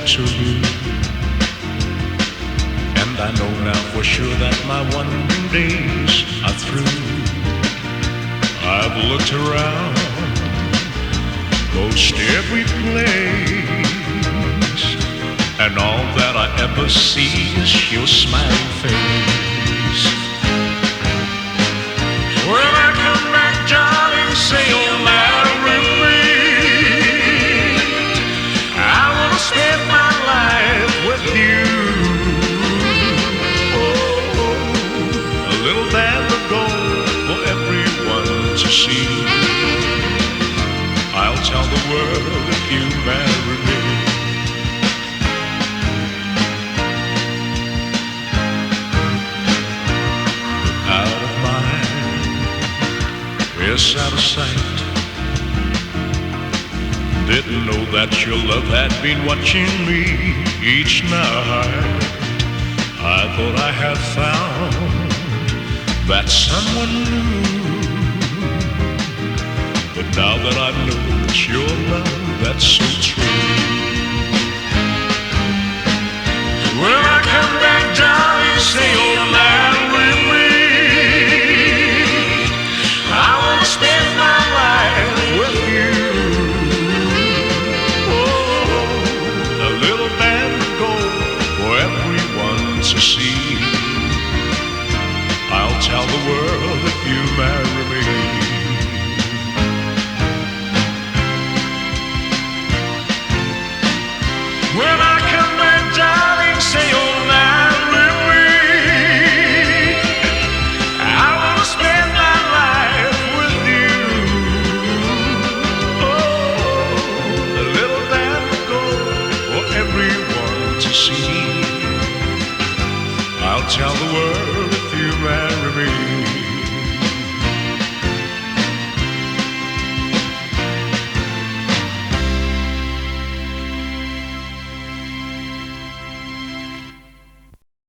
to you. And I know now for sure that my wandering days are through. I've looked around most every place, and all that I ever see is your smiling face. When I come back, darling, say you'll marry me. I want to spend my life with you. Oh, a little band of gold for everyone to see. I'll tell the world if you marry me. Out of mind, yes, out of sight. Didn't know that your love had been watching me each night. I thought I had found that someone new, but now that I know it's your love that's so true. When I come back, darling, say you'll marry me. I want to spend my life with you. Oh, a little band of gold for everyone to see. I'll tell the world if you marry me. When I come back, darling, say you'll marry me. I want to spend my life with you. Oh, a little band of gold for everyone to see. I'll tell the world if you marry me.